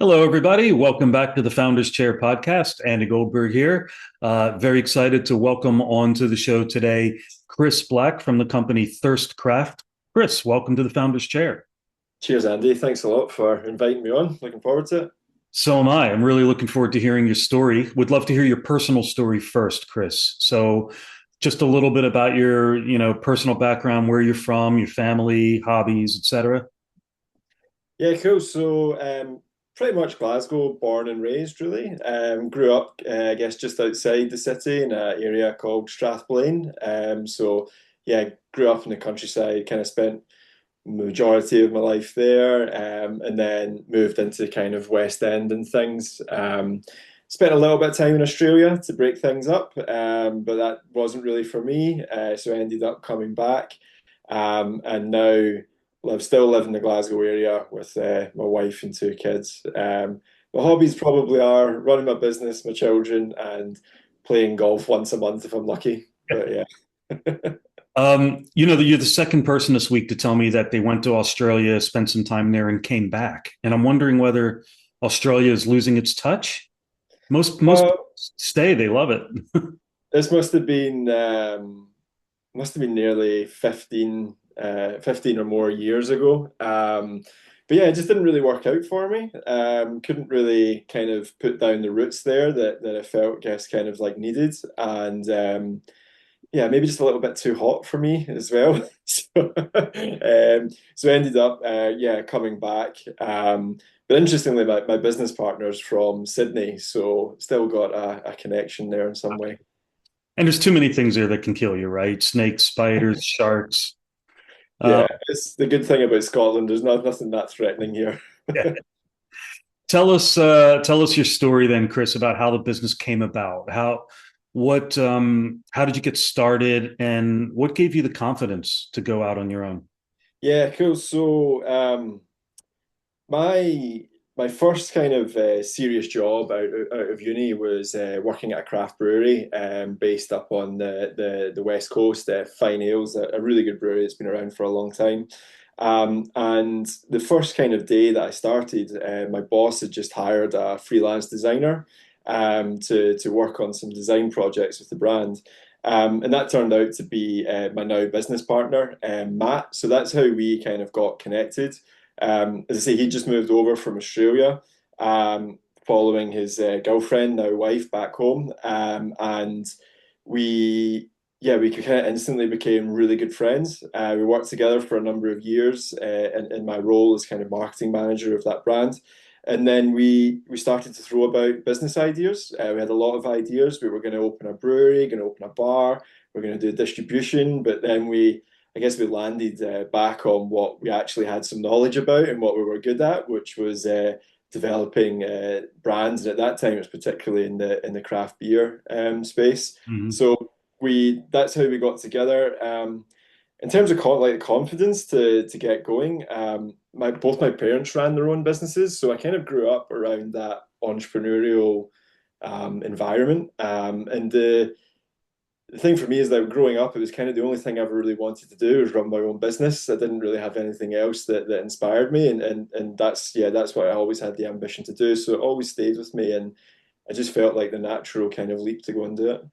Hello, everybody. Welcome back to the Founders Chair podcast. Andy Goldberg here. Very excited to welcome onto the show today Chris Black from the company Thirstcraft. Chris, welcome to the Founders Chair. Cheers, Andy. Thanks a lot for inviting me on. Looking forward to it. So am I. I'm really looking forward to hearing your story. Would love to hear your personal story first, Chris. So just a little bit about your, personal background, where you're from, your family, hobbies, etc. Yeah, cool. Pretty much Glasgow, born and raised, really. Grew up, I guess, just outside the city in an area called Strathblane. Yeah, grew up in the countryside, kind of spent majority of my life there, and then moved into kind of West End and things. Spent a little bit of time in Australia to break things up, but that wasn't really for me. So I ended up coming back, and now still live in the Glasgow area with my wife and two kids. My hobbies probably are running my business, my children, and playing golf once a month if I'm lucky. But yeah. You're the second person this week to tell me that they went to Australia, spent some time there, and came back. And I'm wondering whether Australia is losing its touch. Most Uh, stay, they love it. this must have been nearly 15 or more years ago. But yeah, it just didn't really work out for me. Couldn't really kind of put down the roots there that I felt, I guess, kind of like needed. And yeah, maybe just a little bit too hot for me as well. So I ended up, yeah, coming back. But interestingly, my business partner's from Sydney, so still got a connection there in some way. And there's too many things there that can kill you, right? Snakes, spiders, sharks. Uh, Yeah, it's the good thing about Scotland. There's nothing that threatening here. yeah. Tell us your story then, Chris, about how the business came about. How did you get started, and what gave you the confidence to go out on your own? Yeah, cool. My my first kind of serious job out of uni was working at a craft brewery based up on the West Coast, Fine Ales, a really good brewery that's been around for a long time. And the first kind of day that I started, my boss had just hired a freelance designer to work on some design projects with the brand. And that turned out to be my now business partner, Matt. So that's how we kind of got connected. As I say, he just moved over from Australia, following his girlfriend, now wife, back home, and we, yeah, we kind of instantly became really good friends. We worked together for a number of years, in my role as kind of marketing manager of that brand. And then we started to throw about business ideas. We had a lot of ideas. We were going to open a brewery, going to open a bar, we are going to do distribution, but then I guess we landed back on what we actually had some knowledge about and what we were good at, which was developing brands. And at that time, it was particularly in the craft beer space. Mhm. So we that's how we got together. In terms of like confidence to get going, my both my parents ran their own businesses, so I kind of grew up around that entrepreneurial environment. And the thing for me is that growing up, it was kind of the only thing I ever really wanted to do was run my own business. I didn't really have anything else that inspired me, and that's yeah, that's what I always had the ambition to do. So it always stayed with me, and I just felt like the natural kind of leap to go and do it.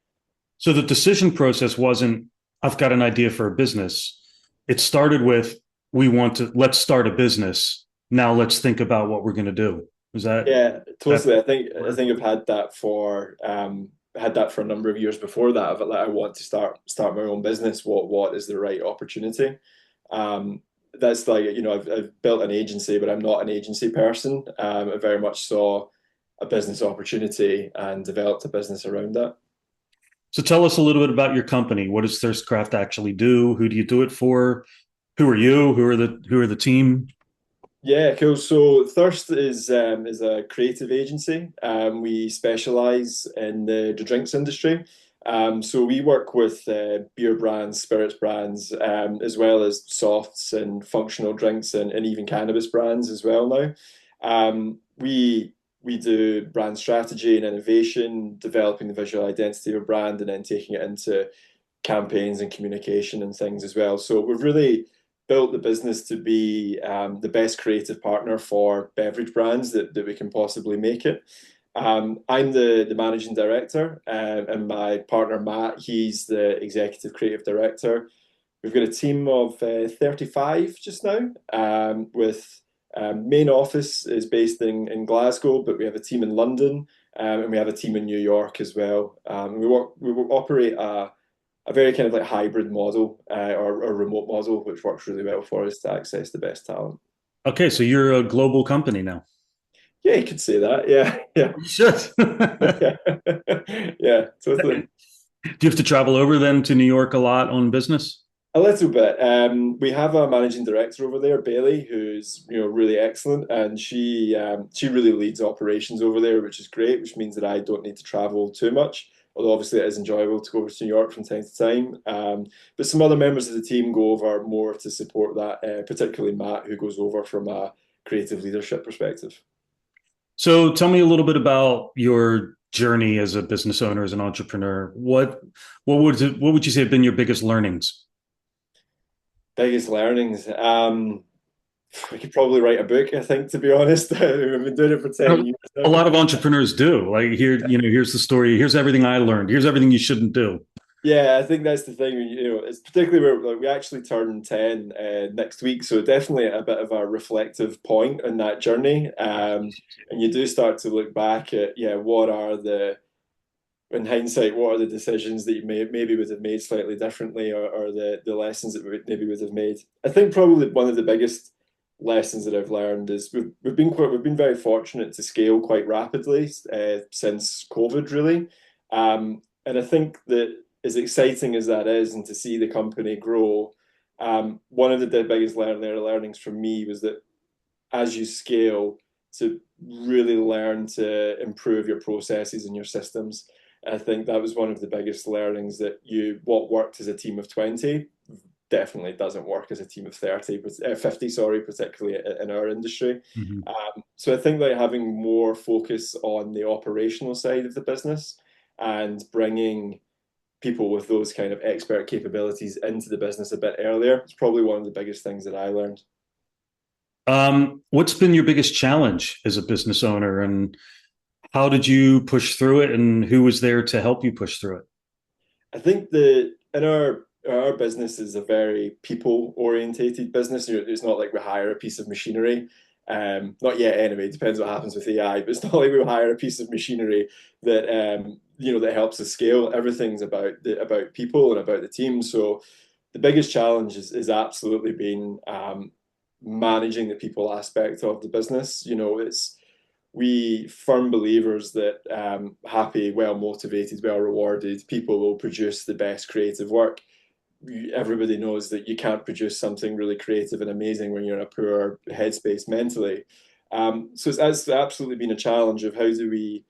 So the decision process wasn't, I've got an idea for a business. It started with, let's start a business. Now let's think about what we're going to do. Is Yeah, that? totally. I think I've had that for a number of years before that. Of like, I want to start my own business. What is the right opportunity? Um, that's like I've built an agency, but I'm not an agency person. I very much saw a business opportunity and developed a business around that. So tell us a little bit about your company. What does Thirstcraft actually do? Who do you do it for? Who are you? Who are the team? Yeah, cool. So Thirst is a creative agency. We specialize in the drinks industry. So we work with beer brands, spirits brands, as well as softs and functional drinks and even cannabis brands as well now. We do brand strategy and innovation, developing the visual identity of a brand, and then taking it into campaigns and communication and things as well. So we've really built the business to be the best creative partner for beverage brands that we can possibly make it. I'm the managing director, and my partner Matt, he's the executive creative director. We've got a team of 35 just now, with main office is based in Glasgow, but we have a team in London, and we have a team in New York as well. We operate a very kind of like hybrid model, or remote model, which works really well for us to access the best talent. Okay, so you're a global company now. Yeah, you could say that. Yeah, yeah, You should. yeah, yeah, totally. Do you have to travel over then to New York a lot on business? A little bit. We have a managing director over there, Bailey, who's really excellent, and she really leads operations over there, which is great. Which means that I don't need to travel too much. Although obviously it is enjoyable to go over to New York from time to time. But some other members of the team go over more to support that, particularly Matt, who goes over from a creative leadership perspective. So tell me a little bit about your journey as a business owner, as an entrepreneur. What would you say have been your biggest learnings? Biggest learnings. We could probably write a book, I think, to be honest. We've been doing it for 10 years A now. lot of entrepreneurs do. Like here, here's the story. Here's everything I learned. Here's everything you shouldn't do. Yeah, I think that's the thing. It's particularly where like we actually turn 10 next week, so definitely a bit of a reflective point in that journey. And you do start to look back at, yeah, in hindsight, what are the decisions that you maybe would have made slightly differently, or the lessons that we maybe would have made. I think probably one of the biggest lessons that I've learned is we've been very fortunate to scale quite rapidly since COVID, really. And I think that as exciting as that is, and to see the company grow, one of the biggest learnings from me was that as you scale, to really learn to improve your processes and your systems. I think that was one of the biggest learnings, that what worked as a team of 20 definitely doesn't work as a team of 50, sorry, particularly in our industry. Mhm. So I think that having more focus on the operational side of the business and bringing people with those kind of expert capabilities into the business a bit earlier is probably one of the biggest things that I learned. What's been your biggest challenge as a business owner, and how did you push through it, and who was there to help you push through it? I think that in our business is a very people orientated business. It's not like we hire a piece of machinery. Not yet anyway. It depends what happens with AI, but it's not like we hire a piece of machinery that that helps us scale. Everything's about people and about the team. So the biggest challenge is absolutely been managing the people aspect of the business. It's we firm believers that happy, well motivated, well rewarded people will produce the best creative work. Everybody knows that you can't produce something really creative and amazing when you're in a poor headspace mentally. So it's absolutely been a challenge of how do we,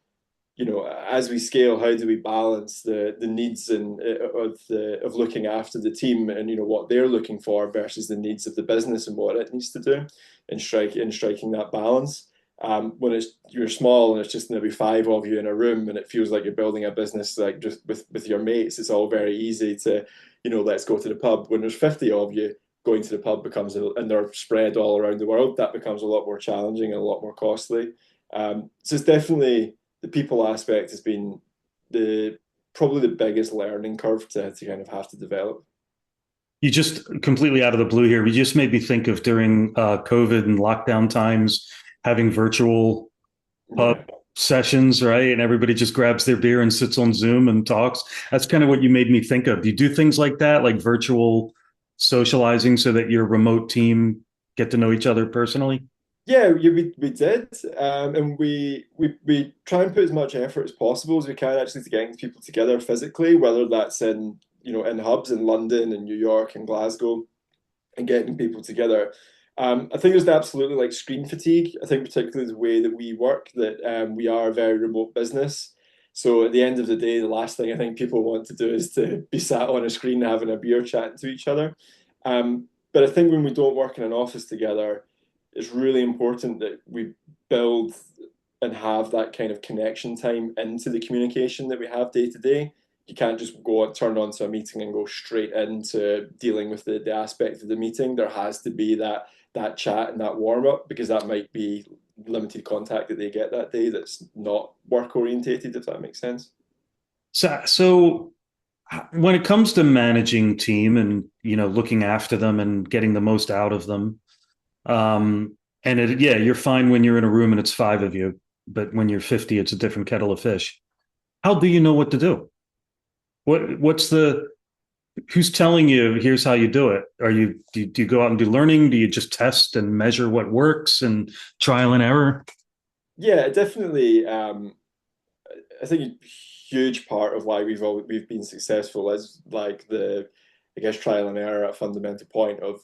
as we scale, how do we balance the needs and of looking after the team, and what they're looking for versus the needs of the business and what it needs to do, and striking that balance. When you're small and it's just maybe five of you in a room and it feels like you're building a business like just with your mates, it's all very easy to, let's go to the pub. When there's 50 of you, going to the pub and they're spread all around the world, that becomes a lot more challenging and a lot more costly. So it's definitely the people aspect has been the probably the biggest learning curve to kind of have to develop. You just completely out of the blue here. You just made me think of during COVID and lockdown times, having virtual pub Yeah. sessions, right? And everybody just grabs their beer and sits on Zoom and talks. That's kind of what you made me think of. Do you do things like that, like virtual socializing, so that your remote team get to know each other personally? Yeah, we did, and we try and put as much effort as possible as we can actually to getting people together physically, whether that's in hubs in London and New York and Glasgow, and getting people together. I think there's absolutely like screen fatigue. I think particularly the way that we work, that we are a very remote business. So at the end of the day, the last thing I think people want to do is to be sat on a screen having a beer chatting to each other. But I think when we don't work in an office together, it's really important that we build and have that kind of connection time into the communication that we have day to day. you can't just go turn on to a meeting and go straight into dealing with the aspect of the meeting. There has to be that chat and that warm up, because that might be limited contact that they get that day that's not work orientated, if that makes sense. So when it comes to managing team and looking after them and getting the most out of them, and yeah, you're fine when you're in a room and it's five of you, but when you're 50, it's a different kettle of fish. How do you know what to do? What's the who's telling you here's how you do it? Do you go out and do learning? Do you just test and measure what works and trial and error? Yeah, definitely. I think a huge part of why we've been successful is like I guess trial and error at a fundamental point of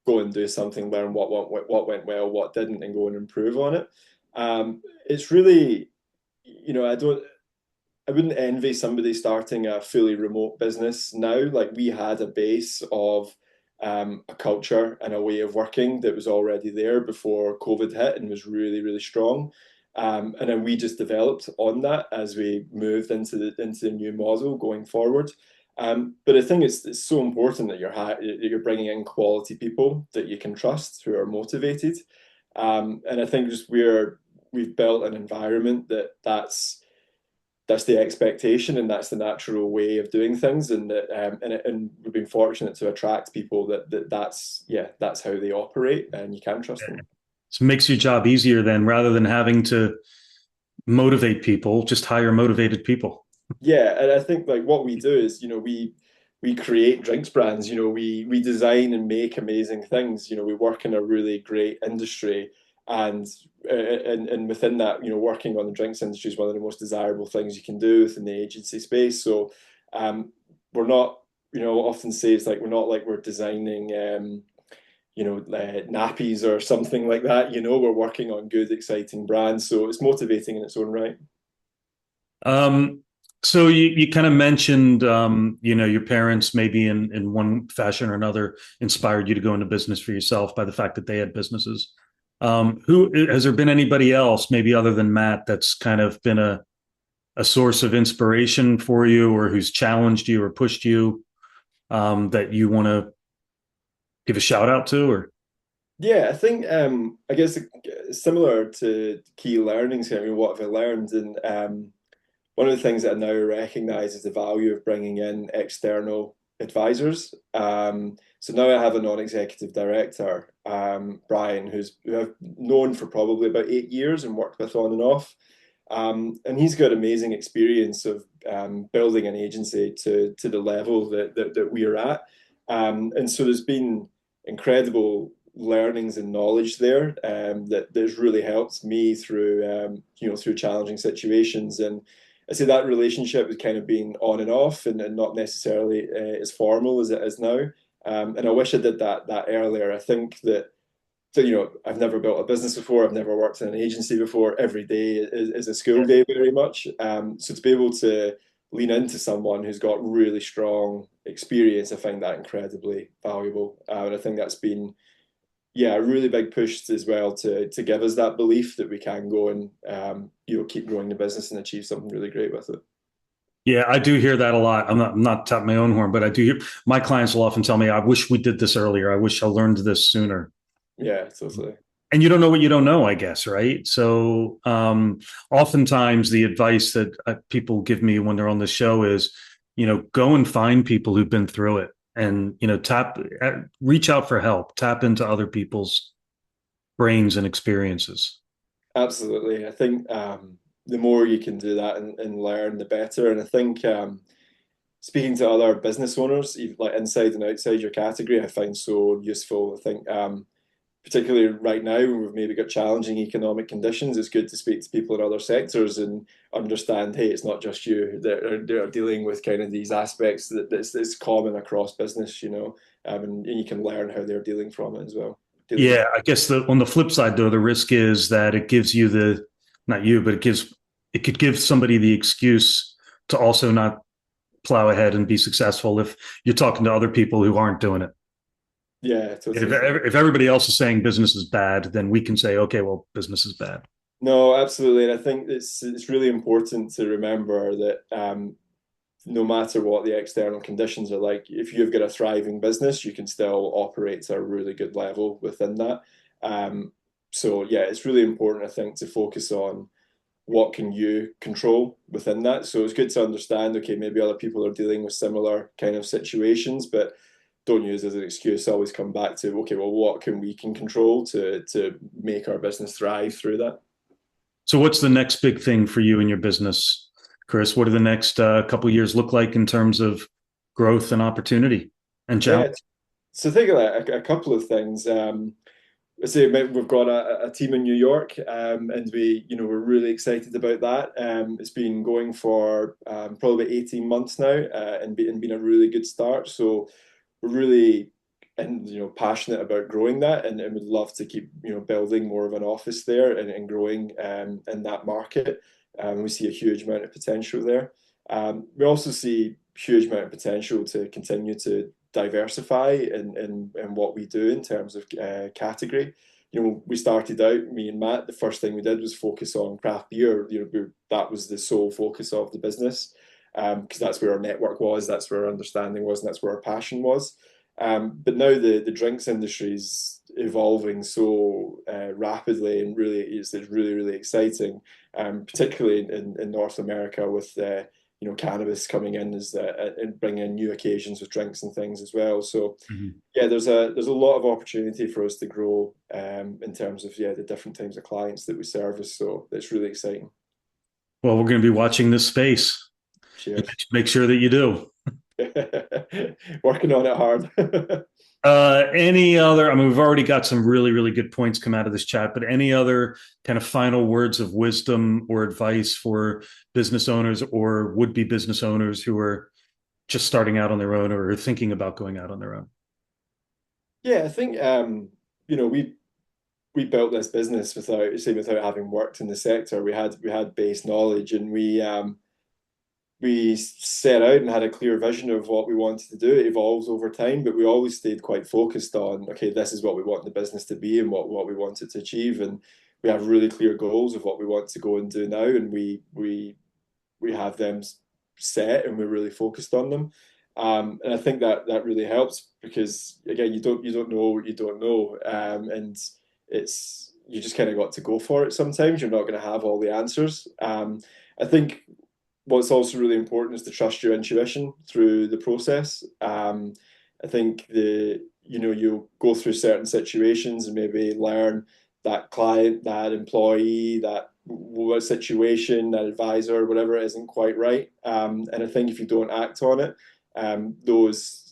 go and do something, learn what went well, what didn't, and go and improve on it. It's really, I wouldn't envy somebody starting a fully remote business now. Like, we had a base of a culture and a way of working that was already there before COVID hit and was really, really strong. And then we just developed on that as we moved into the new model going forward. But I think it's so important that you're bringing in quality people that you can trust, who are motivated. And I think just we've built an environment that's the expectation, and that's the natural way of doing things, and and we've been fortunate to attract people that's how they operate, and you can trust them. It makes your job easier then, rather than having to motivate people, just hire motivated people. Yeah, and I think like what we do is, we create drinks brands. We design and make amazing things. We work in a really great industry, and and within that, working on the drinks industry is one of the most desirable things you can do within the agency space. So, we're not, often say it's like we're designing, nappies or something like that. We're working on good, exciting brands, so it's motivating in its own right. Um, so you kind of mentioned, your parents maybe in one fashion or another inspired you to go into business for yourself by the fact that they had businesses. Who has there been anybody else, maybe other than Matt, that's kind of been a source of inspiration for you, or who's challenged you or pushed you, that you want to give a shout out to? Or Yeah, I think I guess similar to key learnings here. I mean, what have I learned? And one of the things that I now recognize is the value of bringing in external advisors. So now I have a non-executive director, Brian, who I've known for probably about 8 years and worked with on and off. And he's got amazing experience of building an agency to the level that we are at. And so there's been incredible learnings and knowledge there, that's really helped me through through challenging situations. And I say that relationship has kind of been on and off, and not necessarily as formal as it is now. And I wish I did that earlier. I think that, so, I've never built a business before. I've never worked in an agency before. Every day is a school day, very much. So to be able to lean into someone who's got really strong experience, I find that incredibly valuable. And I think that's been, yeah, a really big push as well to give us that belief that we can go and keep growing the business and achieve something really great with it. yeah, I do hear that a lot. I'm not tapping my own horn, but I do hear my clients will often tell me, "I wish we did this earlier. I wish I learned this sooner." Yeah, totally. And you don't know what you don't know, I guess, right? So, oftentimes the advice that people give me when they're on the show is, go and find people who've been through it, and reach out for help, tap into other people's brains and experiences. Absolutely. I think the more you can do that and learn, the better. And I think speaking to other business owners, like inside and outside your category, I find so useful. I think particularly right now when we've maybe got challenging economic conditions, it's good to speak to people in other sectors and understand, hey, it's not just you that are dealing with kind of these aspects that's common across business, and you can learn how they're dealing from it as well. Dealing. Yeah, I guess on the flip side, though, the risk is that it gives you not you, but it could give somebody the excuse to also not plow ahead and be successful if you're talking to other people who aren't doing it. Yeah, If, totally. if everybody else is saying business is bad, then we can say, okay, well, business is bad. No, absolutely. And I think it's really important to remember that no matter what the external conditions are like, if you've got a thriving business, you can still operate to a really good level within that. So yeah, it's really important, I think, to focus on what can you control within that. So it's good to understand, okay, maybe other people are dealing with similar kind of situations, but don't use it as an excuse. Always come back to, okay, well, what can we control to make our business thrive through that? So what's the next big thing for you in your business, Chris? What do the next couple of years look like in terms of growth and opportunity and challenge? Yeah, so think of a couple of things. I say we've got a team in New York, and we're really excited about that. It's been going for probably 18 months now, and been a really good start. So we're really and passionate about growing that, and would love to keep building more of an office there and growing in that market. We see a huge amount of potential there. We also see huge amount of potential to continue to diversify in what we do in terms of category. We started out, me and Matt, the first thing we did was focus on craft beer. That was the sole focus of the business, because that's where our network was, that's where our understanding was, and that's where our passion was. But now the drinks industry is evolving so rapidly, and really it's really, really exciting, particularly in North America with cannabis coming in as and bringing in new occasions with drinks and things as well. So Mhm. yeah, there's a lot of opportunity for us to grow in terms of the different types of clients that we service. So it's really exciting. Well, we're going to be watching this space. Cheers. Make sure that you do. Working on it hard. Any other, I mean, we've already got some really, really good points come out of this chat, but any other kind of final words of wisdom or advice for business owners or would-be business owners who are just starting out on their own or are thinking about going out on their own? Yeah, I think we built this business without having worked in the sector. We had base knowledge, and we set out and had a clear vision of what we wanted to do. It evolves over time, but we always stayed quite focused on, okay, this is what we want the business to be and what we want it to achieve. And we have really clear goals of what we want to go and do now, and we have them set, and we're really focused on them. And I think that really helps, because again, you don't know what you don't know, and it's you just kind of got to go for it. Sometimes you're not going to have all the answers. I think what's also really important is to trust your intuition through the process. I think you'll go through certain situations and maybe learn that client, that employee, that what situation, that advisor, whatever, isn't quite right. And I think if you don't act on it, those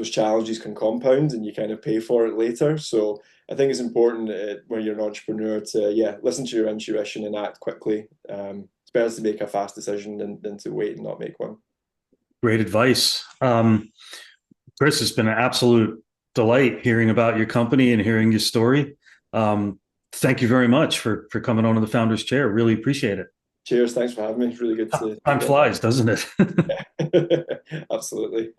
challenges can compound, and you kind of pay for it later. So I think it's important when you're an entrepreneur to listen to your intuition and act quickly. It's better to make a fast decision than to wait and not make one. Great advice. Chris, it's been an absolute delight hearing about your company and hearing your story. Thank you very much for coming on to the Founder's Chair. Really appreciate it. Cheers. Thanks for having me. It's really good to Time flies, doesn't it? Absolutely.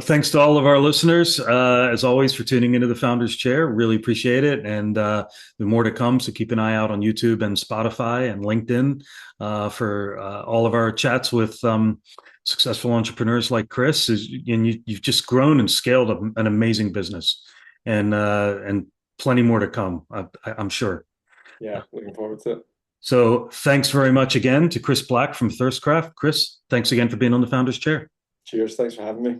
Thanks to all of our listeners, as always, for tuning into the Founder's Chair. Really appreciate it. And there's more to come. So keep an eye out on YouTube and Spotify and LinkedIn for all of our chats with successful entrepreneurs like Chris. And you've just grown and scaled an amazing business, and plenty more to come, I'm sure. Yeah, looking forward to it. So thanks very much again to Chris Black from Thirst Craft. Chris, thanks again for being on the Founder's Chair. Cheers. Thanks for having me.